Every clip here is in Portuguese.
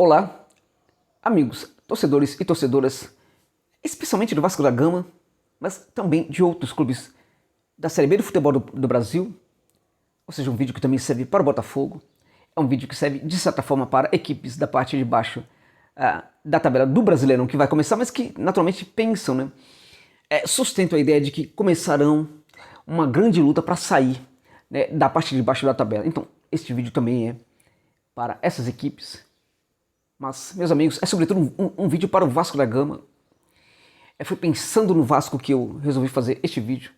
Olá, amigos, torcedores e torcedoras, especialmente do Vasco da Gama, mas também de outros clubes da Série B do futebol do Brasil, ou seja, um vídeo que também serve para o Botafogo, é um vídeo que serve de certa forma para equipes da parte de baixo da tabela do Brasileirão que vai começar, mas que naturalmente pensam, né? Sustentam a ideia de que começarão uma grande luta para sair, né, da parte de baixo da tabela. Então, este vídeo também é para essas equipes. Mas, meus amigos, é sobretudo um vídeo para o Vasco da Gama. Foi pensando no Vasco que eu resolvi fazer este vídeo.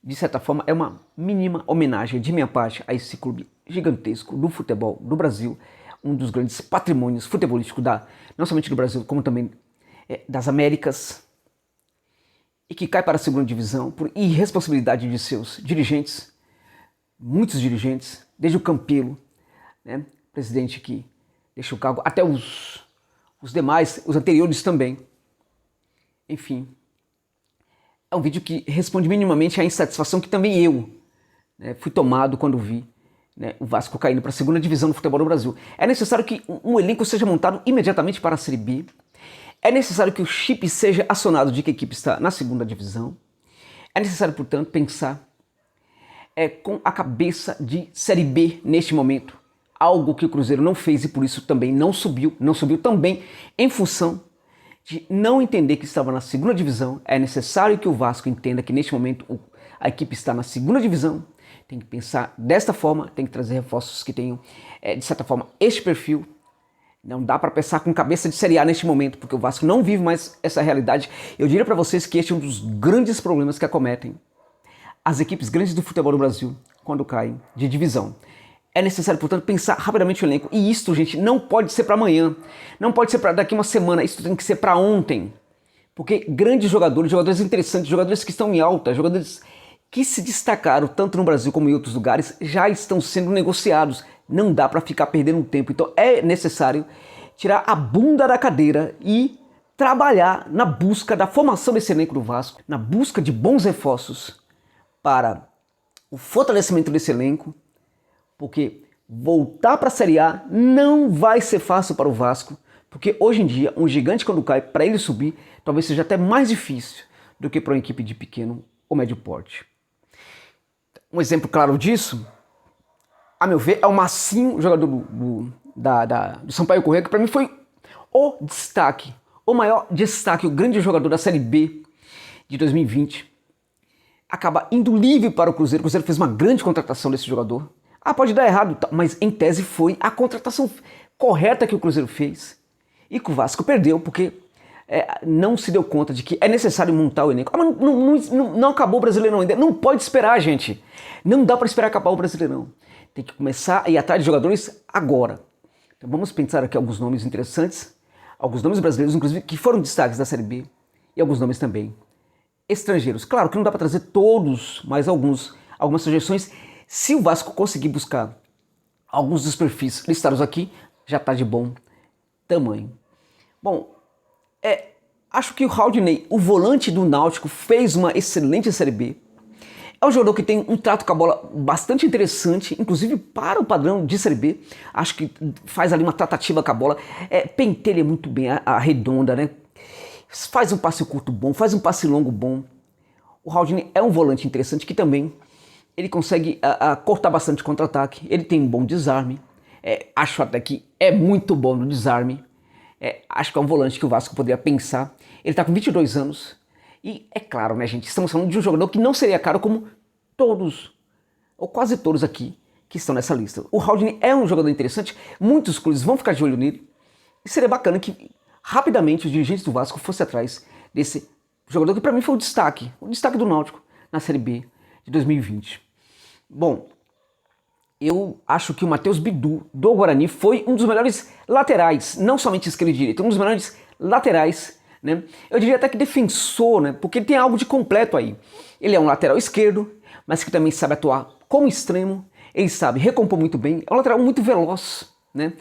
De certa forma, é uma mínima homenagem de minha parte a esse clube gigantesco do futebol do Brasil, um dos grandes patrimônios futebolísticos não somente do Brasil, como também das Américas, e que cai para a segunda divisão por irresponsabilidade de seus dirigentes, muitos dirigentes, desde o Campelo, né, presidente que deixa o cargo, até os demais, os anteriores também. Enfim, é um vídeo que responde minimamente à insatisfação que também eu, né, fui tomado quando vi, né, o Vasco caindo para a segunda divisão do futebol do Brasil. É necessário que um elenco seja montado imediatamente para a Série B. É necessário que o chip seja acionado de que a equipe está na segunda divisão. É necessário, portanto, pensar com a cabeça de Série B neste momento. Algo que o Cruzeiro não fez e por isso também não subiu também em função de não entender que estava na segunda divisão. É necessário que o Vasco entenda que neste momento a equipe está na segunda divisão, tem que pensar desta forma, tem que trazer reforços que tenham, de certa forma, este perfil. Não dá para pensar com cabeça de Série A neste momento, porque o Vasco não vive mais essa realidade. Eu diria para vocês que este é um dos grandes problemas que acometem as equipes grandes do futebol do Brasil quando caem de divisão. É necessário, portanto, pensar rapidamente o elenco. E isto, gente, não pode ser para amanhã. Não pode ser para daqui uma semana. Isso tem que ser para ontem. Porque grandes jogadores interessantes, jogadores que estão em alta, jogadores que se destacaram tanto no Brasil como em outros lugares, já estão sendo negociados. Não dá para ficar perdendo tempo. Então é necessário tirar a bunda da cadeira e trabalhar na busca da formação desse elenco do Vasco, na busca de bons reforços para o fortalecimento desse elenco, porque voltar para a Série A não vai ser fácil para o Vasco, porque hoje em dia, um gigante quando cai, para ele subir, talvez seja até mais difícil do que para uma equipe de pequeno ou médio porte. Um exemplo claro disso, a meu ver, é o Massinho, jogador do Sampaio Corrêa, que para mim foi o destaque, o maior destaque, o grande jogador da Série B de 2020. Acaba indo livre para o Cruzeiro. O Cruzeiro fez uma grande contratação desse jogador. Pode dar errado, mas em tese foi a contratação correta que o Cruzeiro fez. E que o Vasco perdeu porque não se deu conta de que é necessário montar o elenco. Mas não acabou o Brasileirão ainda. Não pode esperar, gente. Não dá para esperar acabar o Brasileirão. Tem que começar a ir atrás de jogadores agora. Então vamos pensar aqui alguns nomes interessantes. Alguns nomes brasileiros, inclusive, que foram destaques da Série B. E alguns nomes também estrangeiros. Claro que não dá para trazer todos, mas algumas sugestões. Se o Vasco conseguir buscar alguns dos perfis listados aqui, já está de bom tamanho. Bom, acho que o Haldney, o volante do Náutico, fez uma excelente Série B. É um jogador que tem um trato com a bola bastante interessante, inclusive para o padrão de Série B. Acho que faz ali uma tratativa com a bola, pentelha muito bem a redonda, né? Faz um passe curto bom, faz um passe longo bom. O Haldney é um volante interessante que também ele consegue cortar bastante contra-ataque. Ele tem um bom desarme. Acho até que é muito bom no desarme. Acho que é um volante que o Vasco poderia pensar. Ele está com 22 anos. E é claro, né, gente? Estamos falando de um jogador que não seria caro como todos, ou quase todos aqui, que estão nessa lista. O Haldney é um jogador interessante. Muitos clubes vão ficar de olho nele. E seria bacana que rapidamente os dirigentes do Vasco fossem atrás desse jogador que para mim foi o destaque do Náutico na Série B de 2020. Bom, eu acho que o Matheus Bidu do Guarani foi um dos melhores laterais, não somente esquerda e direita, um dos melhores laterais, né? Eu diria até que defensor, né? Porque ele tem algo de completo aí. Ele é um lateral esquerdo, mas que também sabe atuar como extremo, ele sabe recompor muito bem, é um lateral muito veloz, né?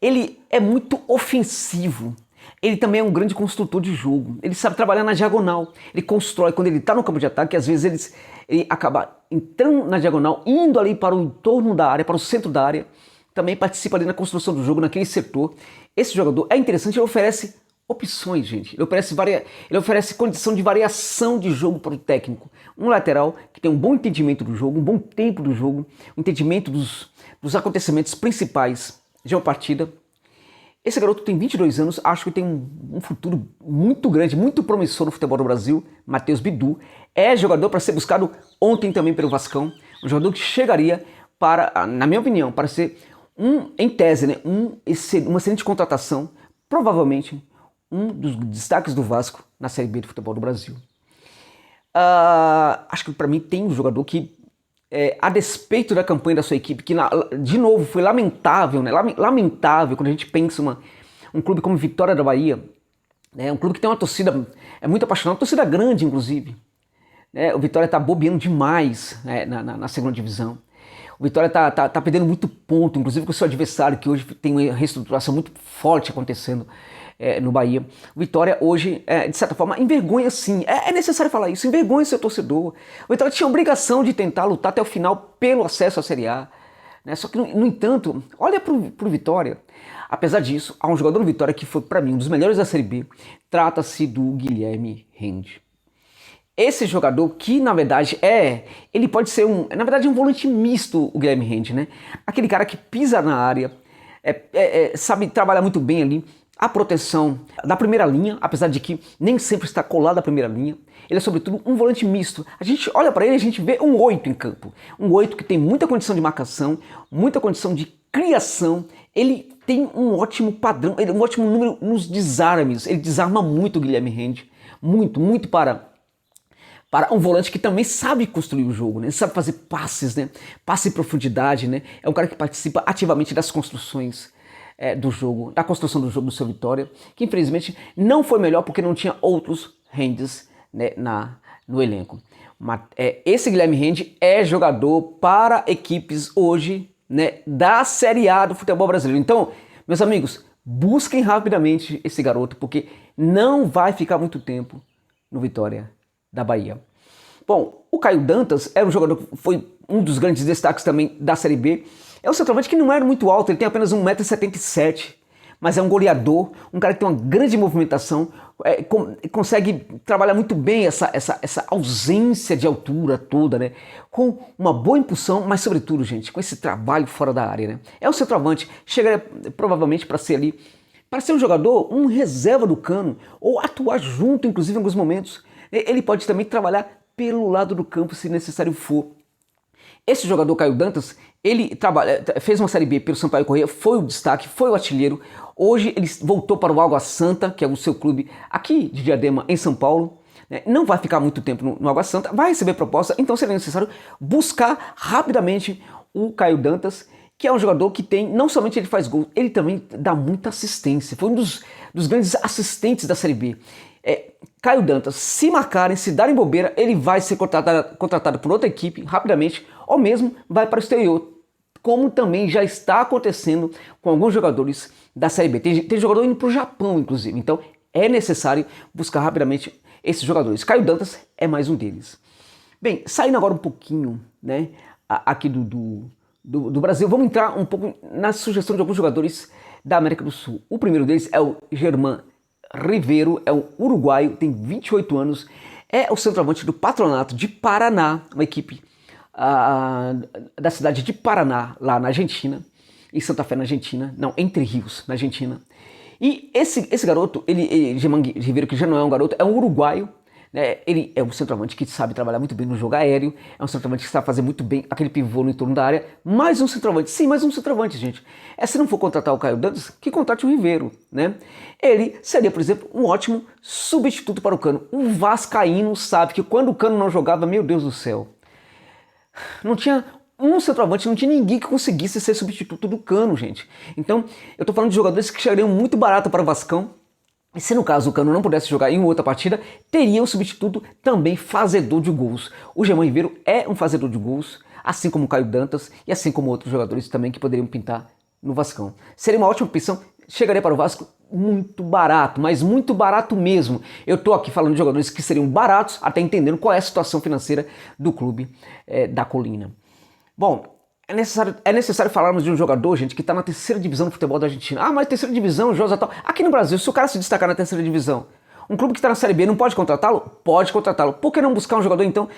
Ele é muito ofensivo. Ele também é um grande construtor de jogo. Ele sabe trabalhar na diagonal. Ele constrói, quando ele está no campo de ataque, às vezes ele acaba entrando na diagonal, indo ali para o entorno da área, para o centro da área. Também participa ali na construção do jogo, naquele setor. Esse jogador é interessante, ele oferece opções, gente. Ele oferece condição de variação de jogo para o técnico. Um lateral que tem um bom entendimento do jogo, um bom tempo do jogo, um entendimento dos acontecimentos principais de uma partida. Esse garoto tem 22 anos, acho que tem um futuro muito grande, muito promissor no futebol do Brasil. Matheus Bidu é jogador para ser buscado ontem também pelo Vascão. Um jogador que chegaria para, na minha opinião, para ser em tese, né, uma excelente contratação, provavelmente um dos destaques do Vasco na Série B do futebol do Brasil. Acho que para mim tem um jogador que, a despeito da campanha da sua equipe, que de novo foi lamentável, né? Lamentável quando a gente pensa um clube como Vitória da Bahia, né? Um clube que tem uma torcida muito apaixonada, uma torcida grande inclusive, né? O Vitória está bobeando demais, né, na segunda divisão. O Vitória tá perdendo muito ponto, inclusive com o seu adversário, que hoje tem uma reestruturação muito forte acontecendo no Bahia. O Vitória hoje, de certa forma, envergonha sim. É necessário falar isso, envergonha seu torcedor. O Vitória tinha a obrigação de tentar lutar até o final pelo acesso à Série A. Né? Só que, no entanto, olha pro Vitória. Apesar disso, há um jogador no Vitória que foi, para mim, um dos melhores da Série B. Trata-se do Guilherme Rende. Esse jogador que, na verdade, ele pode ser na verdade, um volante misto, o Guilherme Rende, né? Aquele cara que pisa na área, sabe trabalhar muito bem ali a proteção da primeira linha, apesar de que nem sempre está colado à primeira linha. Ele é, sobretudo, um volante misto. A gente olha para ele e a gente vê um 8 em campo. Um 8 que tem muita condição de marcação, muita condição de criação. Ele tem um ótimo padrão, um ótimo número nos desarmes. Ele desarma muito o Guilherme Rende. Muito, muito para um volante que também sabe construir o jogo, né? Sabe fazer passes, né? Passe em profundidade, né? É um cara que participa ativamente das construções do jogo, da construção do jogo do seu Vitória, que infelizmente não foi melhor porque não tinha outros Rendes, né, no elenco. Mas, esse Guilherme Rende é jogador para equipes hoje, né, da Série A do futebol brasileiro. Então, meus amigos, busquem rapidamente esse garoto, porque não vai ficar muito tempo no Vitória da Bahia. Bom, o Caio Dantas era um jogador que foi um dos grandes destaques também da Série B. É um centroavante que não era muito alto, ele tem apenas 1,77 m, mas é um goleador, um cara que tem uma grande movimentação, consegue trabalhar muito bem essa ausência de altura toda, né? Com uma boa impulsão, mas sobretudo, gente, com esse trabalho fora da área, né? É um centroavante, chegaria provavelmente para ser ali, para ser um jogador, um reserva do Cano, ou atuar junto, inclusive em alguns momentos. Ele pode também trabalhar pelo lado do campo, se necessário for. Esse jogador, Caio Dantas, ele fez uma Série B pelo Sampaio Corrêa, foi o destaque, foi o artilheiro. Hoje ele voltou para o Água Santa, que é o seu clube aqui de Diadema, em São Paulo. Não vai ficar muito tempo no Água Santa, vai receber proposta, então seria necessário buscar rapidamente o Caio Dantas, que é um jogador que não somente ele faz gol, ele também dá muita assistência. Foi um dos grandes assistentes da Série B. Caio Dantas, se marcarem, se darem bobeira, ele vai ser contratado por outra equipe rapidamente, ou mesmo vai para o exterior, como também já está acontecendo com alguns jogadores da Série B. Tem jogador indo para o Japão, inclusive, então é necessário buscar rapidamente esses jogadores. Caio Dantas é mais um deles. Bem, saindo agora um pouquinho, né, aqui do Brasil, vamos entrar um pouco na sugestão de alguns jogadores da América do Sul. O primeiro deles é o Germán Rivero, é um uruguaio, tem 28 anos, é o centroavante do Patronato de Paraná, uma equipe da cidade de Paraná, lá na Argentina, em Santa Fé, na Argentina, não, Entre Rios, na Argentina. E esse garoto, Germán Rivero, que já não é um garoto, é um uruguaio, né? Ele é um centroavante que sabe trabalhar muito bem no jogo aéreo, é um centroavante que sabe fazer muito bem aquele pivô no entorno da área. Mais um centroavante, sim, mais um centroavante, gente. Se não for contratar o Caio Dantas, que contrate o Rivero, né? Ele seria, por exemplo, um ótimo substituto para o Cano. O vascaíno sabe que quando o Cano não jogava, meu Deus do céu, não tinha um centroavante, não tinha ninguém que conseguisse ser substituto do Cano, gente. Então, eu tô falando de jogadores que chegariam muito barato para o Vascão. E se no caso o Cano não pudesse jogar em outra partida, teria um substituto também fazedor de gols. O Germán Rivero é um fazedor de gols, assim como o Caio Dantas e assim como outros jogadores também que poderiam pintar no Vascão. Seria uma ótima opção, chegaria para o Vasco muito barato, mas muito barato mesmo. Eu tô aqui falando de jogadores que seriam baratos, até entendendo qual é a situação financeira do clube da Colina. Bom, É necessário falarmos de um jogador, gente, que está na terceira divisão do futebol da Argentina. Ah, mas terceira divisão, Josa tal. Aqui no Brasil, se o cara se destacar na terceira divisão, um clube que está na Série B não pode contratá-lo? Pode contratá-lo. Por que não buscar um jogador, então,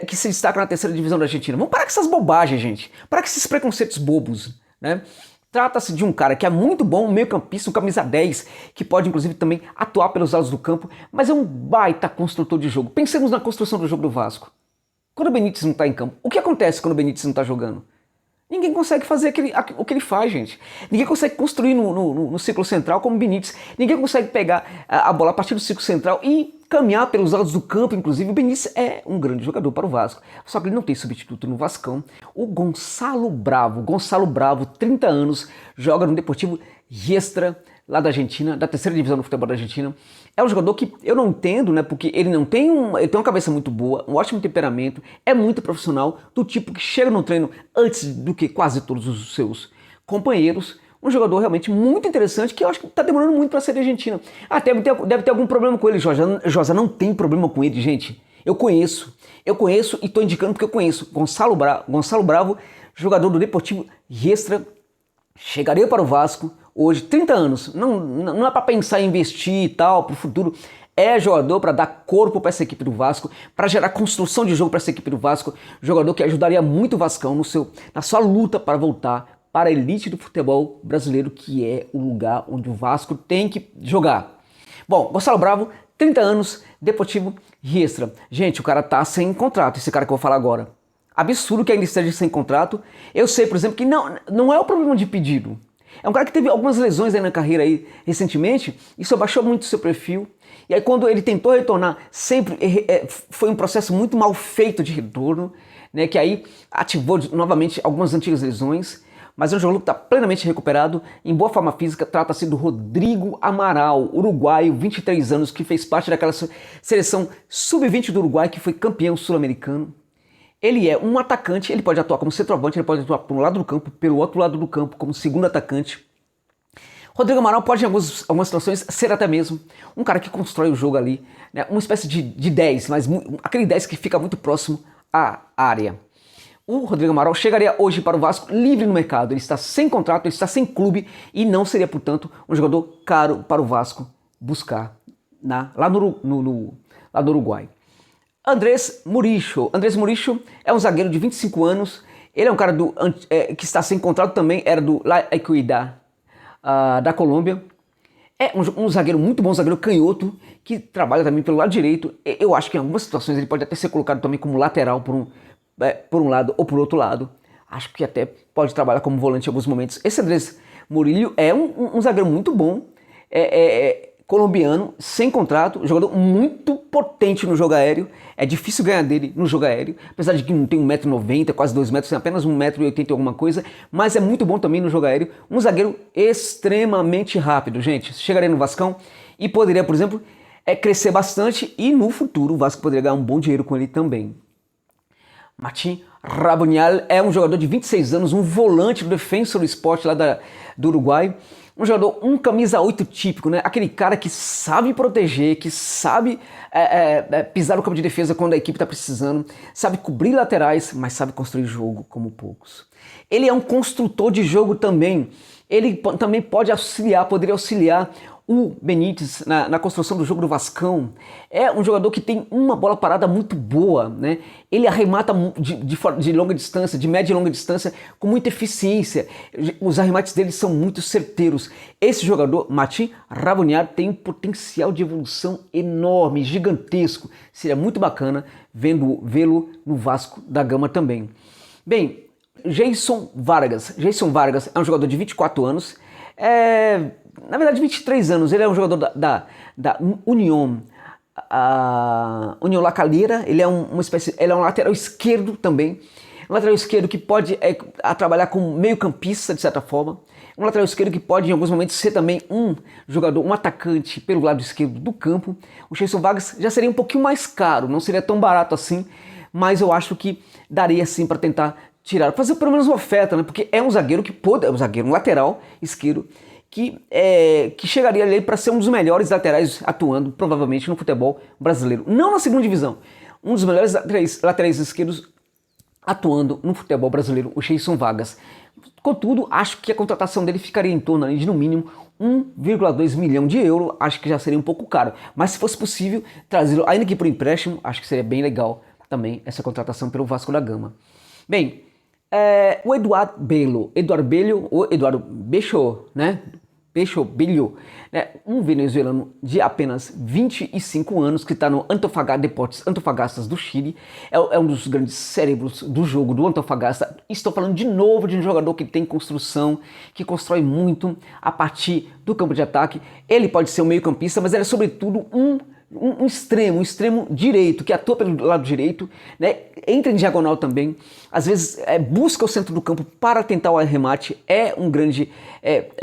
que se destaca na terceira divisão da Argentina? Vamos parar com essas bobagens, gente. Parar com esses preconceitos bobos, né? Trata-se de um cara que é muito bom, um meio-campista, um camisa 10, que pode, inclusive, também atuar pelos lados do campo, mas é um baita construtor de jogo. Pensemos na construção do jogo do Vasco. Quando o Benítez não está em campo, o que acontece quando o Benítez não está jogando? Ninguém consegue fazer o que ele faz, gente. Ninguém consegue construir no ciclo central como o Benítez. Ninguém consegue pegar a bola a partir do ciclo central e caminhar pelos lados do campo, inclusive. O Benítez é um grande jogador para o Vasco. Só que ele não tem substituto no Vascão. O Gonçalo Bravo, 30 anos, joga no Deportivo Riestra, lá da Argentina, da terceira divisão do futebol da Argentina. É um jogador que eu não entendo, né? Porque ele não tem ele tem uma cabeça muito boa, um ótimo temperamento, é muito profissional, do tipo que chega no treino antes do que quase todos os seus companheiros. Um jogador realmente muito interessante que eu acho que está demorando muito para ser da Argentina. Até deve ter algum problema com ele, Josa não tem problema com ele, gente. Eu conheço e estou indicando porque eu conheço. Gonçalo Bravo, jogador do Deportivo Riestra, chegaria para o Vasco hoje, 30 anos, não é para pensar em investir e tal, para o futuro. É jogador para dar corpo para essa equipe do Vasco, para gerar construção de jogo para essa equipe do Vasco. Jogador que ajudaria muito o Vascão na sua luta para voltar para a elite do futebol brasileiro, que é o lugar onde o Vasco tem que jogar. Bom, Gonçalo Bravo, 30 anos, Deportivo Riestra. Gente, o cara tá sem contrato, esse cara que eu vou falar agora. Absurdo que ainda esteja sem contrato. Eu sei, por exemplo, que não é o problema de pedido. É um cara que teve algumas lesões aí na carreira aí recentemente, isso abaixou muito o seu perfil. E aí quando ele tentou retornar, sempre foi um processo muito mal feito de retorno, né, que aí ativou novamente algumas antigas lesões. Mas é um jogador que está plenamente recuperado, em boa forma física. Trata-se do Rodrigo Amaral, uruguaio, 23 anos, que fez parte daquela seleção sub-20 do Uruguai, que foi campeão sul-americano. Ele é um atacante, ele pode atuar como centroavante, ele pode atuar por um lado do campo, pelo outro lado do campo, como segundo atacante. Rodrigo Amaral pode, em algumas situações, ser até mesmo um cara que constrói o jogo ali, né? Uma espécie de 10, mas aquele 10 que fica muito próximo à área. O Rodrigo Amaral chegaria hoje para o Vasco livre no mercado. Ele está sem contrato, ele está sem clube e não seria, portanto, um jogador caro para o Vasco buscar lá no Uruguai. Andrés Muricho é um zagueiro de 25 anos. Ele é um cara que está sem contrato também, era do La Equidad da Colômbia. É um zagueiro muito bom, um zagueiro canhoto, que trabalha também pelo lado direito. Eu acho que em algumas situações ele pode até ser colocado também como lateral por um lado ou por outro lado. Acho que até pode trabalhar como volante em alguns momentos. Esse Andrés Murillo é um zagueiro muito bom, colombiano, sem contrato, jogador muito potente no jogo aéreo. É difícil ganhar dele no jogo aéreo, apesar de que não tem 1,90 m, quase 2 metros, tem apenas 1,80 m alguma coisa, mas é muito bom também no jogo aéreo. Um zagueiro extremamente rápido, gente. Chegaria no Vascão e poderia, por exemplo, crescer bastante, e no futuro o Vasco poderia ganhar um bom dinheiro com ele também. Martín Rabanal é um jogador de 26 anos, um volante do Defensor Sporting lá do Uruguai. Um jogador, um camisa 8 típico, né? Aquele cara que sabe proteger, que sabe pisar no campo de defesa quando a equipe está precisando, sabe cobrir laterais, mas sabe construir jogo como poucos. Ele é um construtor de jogo também. Ele também poderia auxiliar o Benítez na construção do jogo do Vascão. É um jogador que tem uma bola parada muito boa, né? Ele arremata de longa distância, de média e longa distância, com muita eficiência. Os arremates dele são muito certeiros. Esse jogador, Martín Rabanal, tem um potencial de evolução enorme, gigantesco. Seria muito bacana vê-lo no Vasco da Gama também. Bem, Jason Vargas é um jogador de 24 anos, na verdade 23 anos, ele é um jogador da Unión La Calera. Ele é ele é um lateral esquerdo também, um lateral esquerdo que pode trabalhar como meio campista de certa forma, um lateral esquerdo que pode em alguns momentos ser também um jogador, um atacante pelo lado esquerdo do campo. O Jason Vargas já seria um pouquinho mais caro, não seria tão barato assim, mas eu acho que daria sim para tentar fazer pelo menos uma oferta, né? Porque é um zagueiro um lateral esquerdo que chegaria ali para ser um dos melhores laterais atuando, provavelmente, no futebol brasileiro. Não na segunda divisão, um dos melhores laterais esquerdos atuando no futebol brasileiro, o Geison Vargas. Contudo, acho que a contratação dele ficaria em torno de, no mínimo, 1,2 milhão de euros, acho que já seria um pouco caro. Mas se fosse possível trazê-lo ainda que por empréstimo, acho que seria bem legal também essa contratação pelo Vasco da Gama. Bem, o Eduardo Bello, ou Eduardo Becho, né? Bello, né? Um venezuelano de apenas 25 anos que está no Antofagasta Deportes Antofagastas do Chile, é um dos grandes cérebros do jogo do Antofagasta. Estou falando de novo de um jogador que tem construção, que constrói muito a partir do campo de ataque. Ele pode ser um meio-campista, mas ele é sobretudo um extremo direito, que atua pelo lado direito, né? Entra em diagonal também, às vezes busca o centro do campo para tentar o arremate, é um grande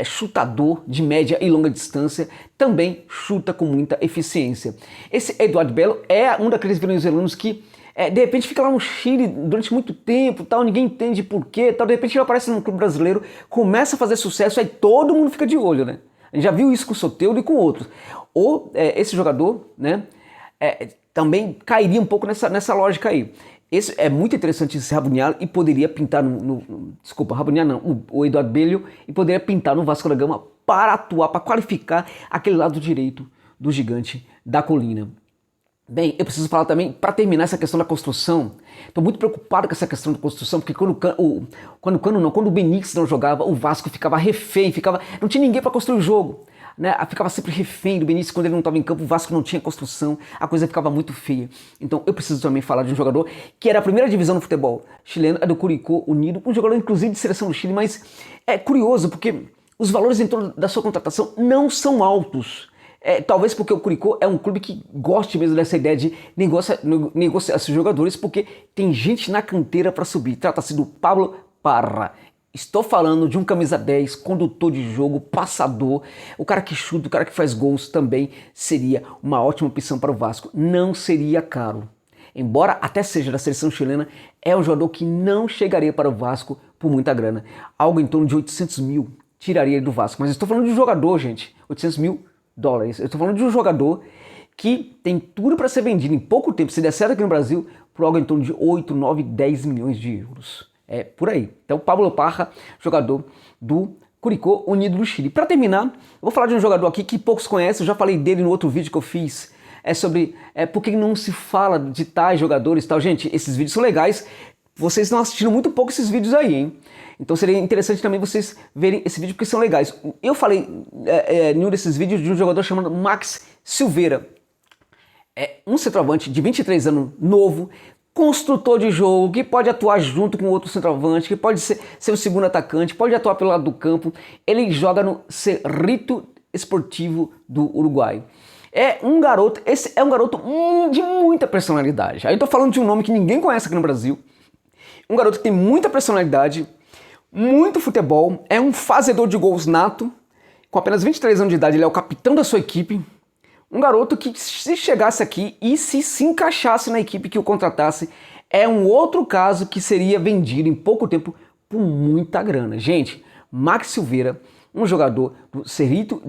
chutador de média e longa distância, também chuta com muita eficiência. Esse Eduardo Bello é um daqueles venezuelanos que de repente fica lá no Chile durante muito tempo, tal, ninguém entende porquê, tal, de repente ele aparece no clube brasileiro, começa a fazer sucesso, aí todo mundo fica de olho, né? A gente já viu isso com o Soteldo e com outros. Ou esse jogador, né, também cairia um pouco nessa lógica aí. Esse é muito interessante esse Rabanal e poderia pintar desculpa, Rabanal não, o Eduardo Bello, e poderia pintar no Vasco da Gama para atuar, para qualificar aquele lado direito do gigante da colina. Bem, eu preciso falar também, para terminar essa questão da construção, estou muito preocupado com essa questão da construção, porque quando o Benítez não jogava, o Vasco ficava refém, não tinha ninguém para construir o jogo, né? Ficava sempre refém do Benítez. Quando ele não estava em campo, o Vasco não tinha construção, a coisa ficava muito feia. Então eu preciso também falar de um jogador que era a primeira divisão no futebol chileno, é do Curicó Unido, um jogador inclusive de seleção do Chile, mas é curioso porque os valores em torno da sua contratação não são altos. Talvez porque o Curicó é um clube que goste mesmo dessa ideia de negociar esses jogadores, porque tem gente na canteira para subir. Trata-se do Pablo Parra. Estou falando de um camisa 10, condutor de jogo, passador, o cara que chuta, o cara que faz gols também seria uma ótima opção para o Vasco. Não seria caro. Embora até seja da seleção chilena, é um jogador que não chegaria para o Vasco por muita grana. Algo em torno de 800 mil tiraria ele do Vasco. Mas estou falando de um jogador, gente, 800 mil dólares. Eu estou falando de um jogador que tem tudo para ser vendido em pouco tempo, se der certo aqui no Brasil, por algo em torno de 8, 9, 10 milhões de euros. É por aí. Então, Pablo Parra, jogador do Curicó Unido do Chile. Para terminar, eu vou falar de um jogador aqui que poucos conhecem, eu já falei dele no outro vídeo que eu fiz, sobre por que não se fala de tais jogadores e tal. Gente, esses vídeos são legais, vocês estão assistindo muito pouco esses vídeos aí, hein? Então seria interessante também vocês verem esse vídeo porque são legais. Eu falei em um desses vídeos de um jogador chamado Max Silveira. É um centroavante de 23 anos, novo, construtor de jogo, que pode atuar junto com outro centroavante, que pode ser o segundo atacante, pode atuar pelo lado do campo. Ele joga no Cerrito Esportivo do Uruguai. Esse é um garoto de muita personalidade. Aí eu tô falando de um nome que ninguém conhece aqui no Brasil. Um garoto que tem muita personalidade, muito futebol, é um fazedor de gols nato. Com apenas 23 anos de idade, ele é o capitão da sua equipe. Um garoto que, se chegasse aqui e se encaixasse na equipe que o contratasse, é um outro caso que seria vendido em pouco tempo por muita grana. Gente, Max Silveira, um jogador do Cerrito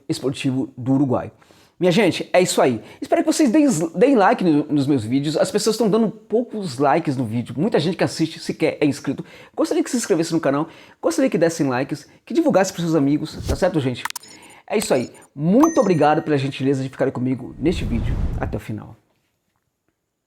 Esportivo do Uruguai. Minha gente, é isso aí. Espero que vocês deem like nos meus vídeos. As pessoas estão dando poucos likes no vídeo. Muita gente que assiste sequer é inscrito. Gostaria que se inscrevesse no canal. Gostaria que dessem likes, que divulgasse para seus amigos. Tá certo, gente? É isso aí. Muito obrigado pela gentileza de ficarem comigo neste vídeo até o final.